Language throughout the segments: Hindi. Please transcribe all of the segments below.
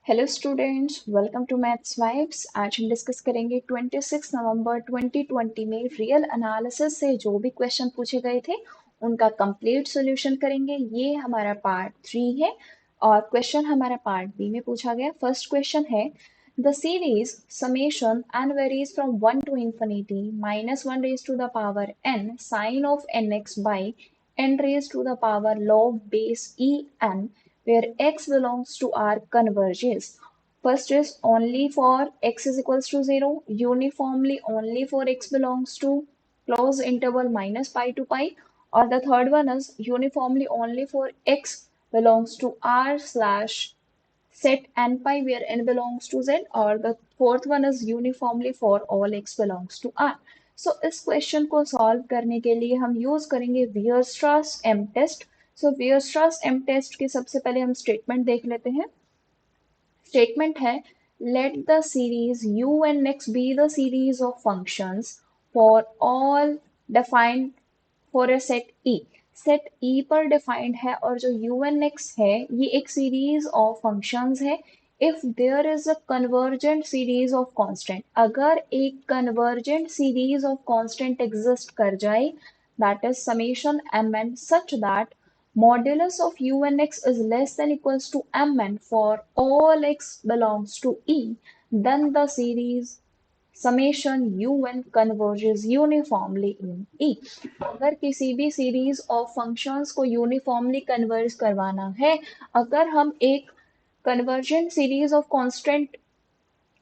Hello students, welcome to maths vibes. आज हम डिस्कस करेंगे 26 नवंबर 2020 में रियल एनालिसिस से जो भी क्वेश्चन पूछे गए थे उनका कंप्लीट सॉल्यूशन करेंगे। ये हमारा पार्ट 3 है और क्वेश्चन हमारा पार्ट बी में पूछा गया। फर्स्ट क्वेश्चन है the series summation n varies from 1 to infinity minus 1 raised to the power n sin of nx by n raised to the power log base en where x belongs to R converges. First is only for x is equals to 0, uniformly only for x belongs to close interval minus pi to pi, or the third one is uniformly only for x belongs to R slash set n pi where n belongs to z, or the fourth one is uniformly for all x belongs to R. So इस क्वेश्चन को सॉल्व करने के लिए हम यूज करेंगे वियरस्ट्रास एम टेस्ट। सो वियरस्ट्रास एम टेस्ट की सबसे पहले हम स्टेटमेंट देख लेते हैं। स्टेटमेंट है let the series u and x be the series of functions for all defined for a set E। Set E पर डिफाइंड है और जो u and x है ये एक सीरीज ऑफ फंक्शंस है। If there is a convergent series of constant, अगर एक convergent series of constant exist कर जाए that is summation mn such that modulus of u and x is less than equals to mn for all x belongs to E, then the series summation un converges uniformly in E। अगर किसी भी सीरीज ऑफ फंक्शंस को यूनिफॉर्मली कन्वर्ज करवाना है, अगर हम एक convergent series of constant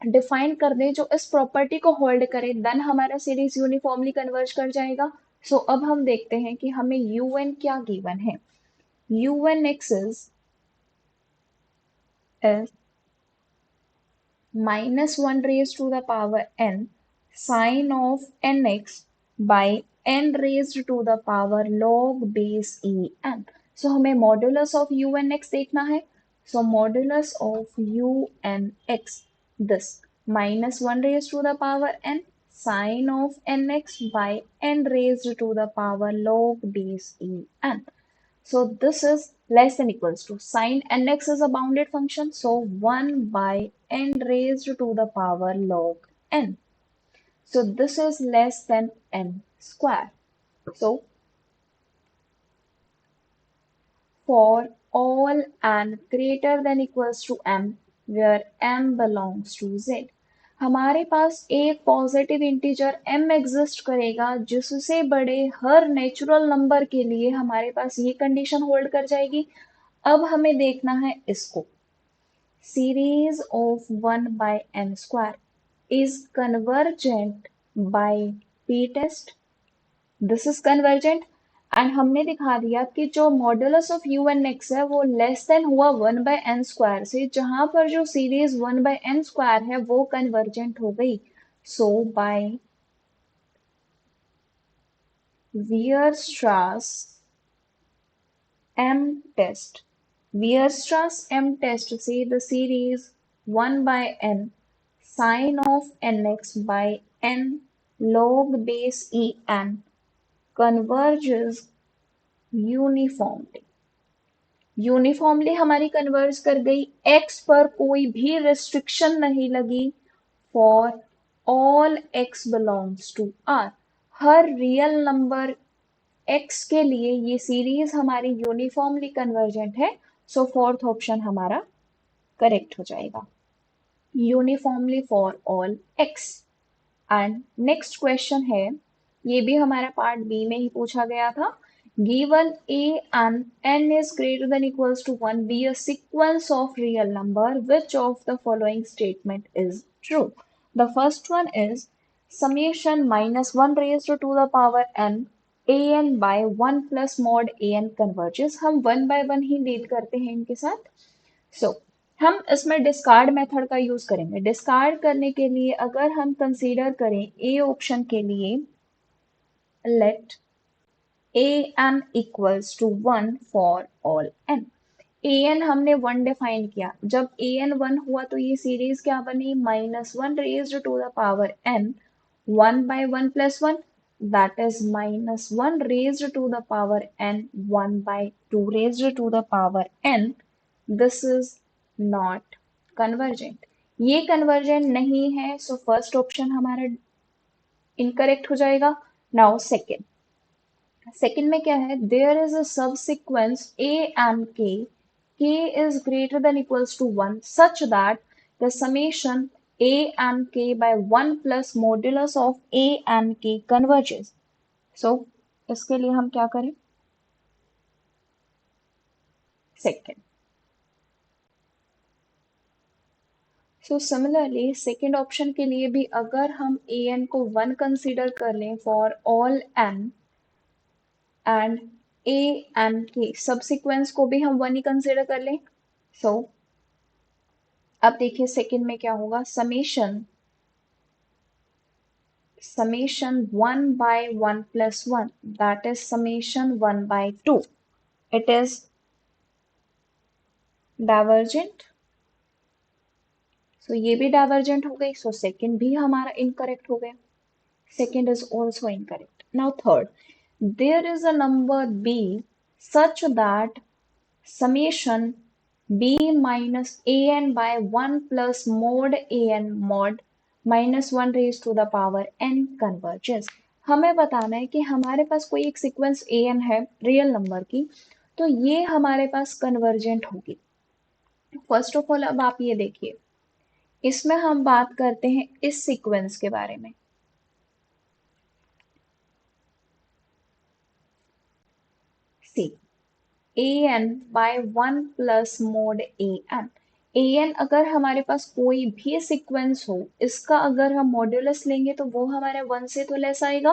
define कर दें जो इस प्रॉपर्टी को होल्ड करे, देन हमारा सीरीज यूनिफॉर्मली कन्वर्ज कर जाएगा। सो अब हम देखते हैं कि हमें un क्या गिवन है। un x is minus 1 raised to the power n sin of nx by n raised to the power log base en। So हमें modulus of u n x देखना है। So modulus of u n x, this minus 1 raised to the power n sin of nx by n raised to the power log base en। So this is less than equals to sine nx is a bounded function. So 1 by n raised to the power log n. So this is less than n square. So for all n greater than equals to m where m belongs to z, हमारे पास एक पॉजिटिव इंटीजर m एग्जिस्ट करेगा जिससे बड़े हर नेचुरल नंबर के लिए हमारे पास ये कंडीशन होल्ड कर जाएगी। अब हमें देखना है इसको। Series of 1 by n square is convergent by p test। This is convergent and हमने दिखा दिया कि जो modulus of u n x है वो लेस देन हुआ 1 by n स्क्वायर से, जहां पर जो सीरीज 1 by n स्क्वायर है वो कन्वर्जेंट हो गई। सो bye वियरस्ट्रास m test, Weierstrass m test से the series 1 by n sin of nx by n log base en converges uniformly। Uniformly हमारी कन्वर्ज कर गई, x पर कोई भी रिस्ट्रिक्शन नहीं लगी। For all x belongs to r, हर रियल नंबर x के लिए ये सीरीज हमारी यूनिफॉर्मली कन्वर्जेंट है। सो फोर्थ ऑप्शन हमारा करेक्ट हो जाएगा, uniformly for all x। And next question है, ये भी हमारा पार्ट बी में ही पूछा गया था। Given a and n is greater than equals to 1 be a sequence of real number, which of the following statement is true? The first one is summation minus 1 raised to the power n an by 1 plus mod an converges। हम 1 by 1 ही डील करते हैं इनके साथ। सो हम इसमें डिस्कार्ड मेथड का यूज करेंगे। डिस्कार्ड करने के लिए अगर हम कंसीडर करें ए ऑप्शन के लिए, let an equals to 1 for all n। an हमने 1 डिफाइन किया, जब an 1 हुआ तो ये सीरीज क्या बनी, minus 1 raised to the power n 1 by 1 plus 1, that is minus 1 raised to the power n 1 by 2 raised to the power n। This is not convergent. ये कन्वर्जेंट नहीं है, सो फर्स्ट ऑप्शन हमारा इनकरेक्ट हो जाएगा। नाउ सेकेंड, सेकेंड में क्या है, there is a subsequence a and k is greater than equals to 1 such that the summation a and k by 1 plus modulus of a and k converges. So इसके लिए हम क्या करें, second. So similarly second option के लिए भी अगर हम ए एन को 1 कंसीडर कर लें for all n and a and k subsequence को भी हम 1 ही कंसीडर कर लें, सो अब देखिए सेकेंड में क्या होगा, summation summation 1 by 1 plus 1, that is summation 1 by 2, it is divergent, so ये भी डाइवर्जेंट हो गई, सो सेकेंड भी हमारा इनकरेक्ट हो गया, second is also incorrect. Now third, there is a number b such that summation b minus an by 1 plus mod an mod minus 1 raised to the power n converges। हमें बताना है कि हमारे पास कोई एक सीक्वेंस an है रियल नंबर की, तो ये हमारे पास कन्वर्जेंट होगी। फर्स्ट ऑफ ऑल अब आप ये देखिए, इसमें हम बात करते हैं इस सीक्वेंस के बारे में। सी an by 1 plus mod an अगर हमारे पास कोई भी सीक्वेंस हो, इसका अगर हम मॉड्यूलस लेंगे तो वो हमारे 1 से तो लेस आएगा,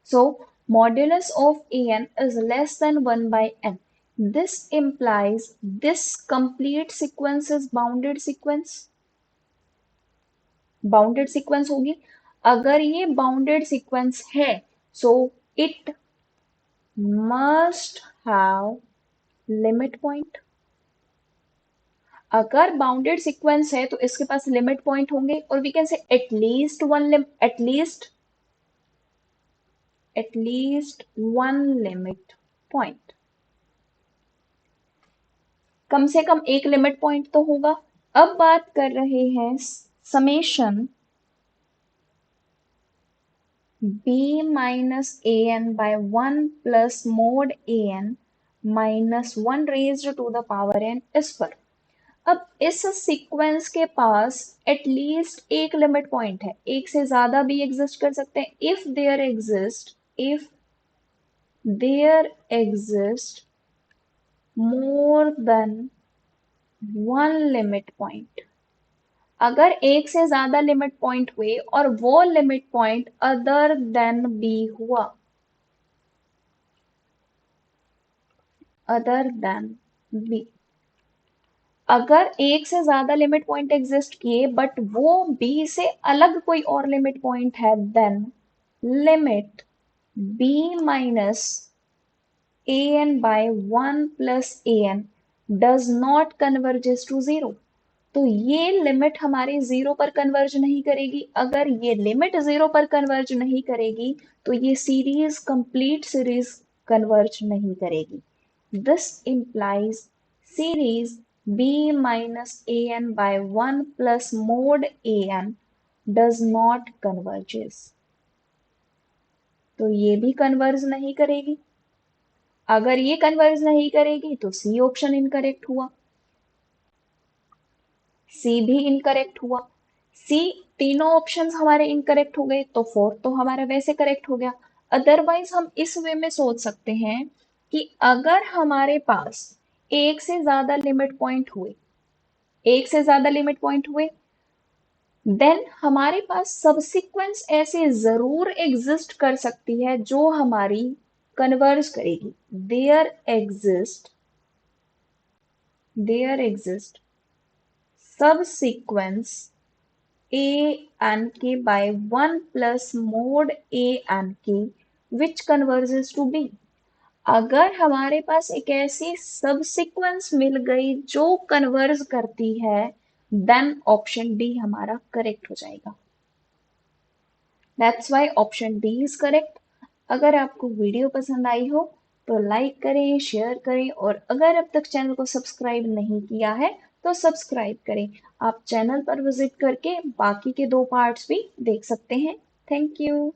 so modulus of an is less than 1 by n, this implies this complete sequence is bounded sequence, bounded sequence होगी। अगर ये बाउंडेड सीक्वेंस है, so it must have limit point. अगर बाउंडेड सीक्वेंस है तो इसके पास लिमिट पॉइंट होंगे, और we can say at least one limit point, कम से कम एक लिमिट पॉइंट तो होगा। अब बात कर रहे हैं summation b minus an by 1 plus mod an minus 1 raised to the power n इस पर। अब इस सीक्वेंस के पास एटलीस्ट एक लिमिट पॉइंट है, एक से ज्यादा भी एग्जिस्ट कर सकते हैं। If there exist more than one limit point, अगर एक से ज्यादा लिमिट पॉइंट हुए और वो limit point other than b हुआ, अदर देन बी, अगर एक से ज्यादा लिमिट पॉइंट एग्जिस्ट किए बट वो बी से अलग कोई और लिमिट पॉइंट है, then limit b minus an by 1 plus an does not converges to 0, तो ये लिमिट हमारी 0 पर कन्वर्ज नहीं करेगी। अगर ये लिमिट 0 पर कन्वर्ज नहीं करेगी तो ये सीरीज कंप्लीट सीरीज कन्वर्ज नहीं करेगी। This implies series b minus an by 1 plus mod an does not converges, तो ये भी कन्वर्ज नहीं करेगी। अगर ये कन्वर्ज नहीं करेगी तो सी ऑप्शन इनकरेक्ट हुआ, सी भी इनकरेक्ट हुआ। सी, तीनों ऑप्शंस हमारे इनकरेक्ट हो गए, तो फोर्थ तो हमारा वैसे करेक्ट हो गया। अदरवाइज हम इस वे में सोच सकते हैं कि अगर हमारे पास एक से ज्यादा लिमिट पॉइंट हुए, एक से ज्यादा लिमिट पॉइंट हुए, देन हमारे पास सबसिक्वेंस ऐसे जरूर एग्जिस्ट कर सकती है जो हमारी कन्वर्ज करेगी। There exist subsequence a and k by 1 plus mod a and k which converges to b, अगर हमारे पास एक ऐसी सबसिक्वेंस मिल गई जो कन्वर्ज करती है, देन ऑप्शन डी हमारा करेक्ट हो जाएगा। That's why option D is correct. अगर आपको वीडियो पसंद आई हो तो लाइक करें, शेयर करें, और अगर अब तक चैनल को सब्सक्राइब नहीं किया है तो सब्सक्राइब करें। आप चैनल पर विजिट करके बाकी के 2 पार्ट्स भी देख सकते हैं। Thank you.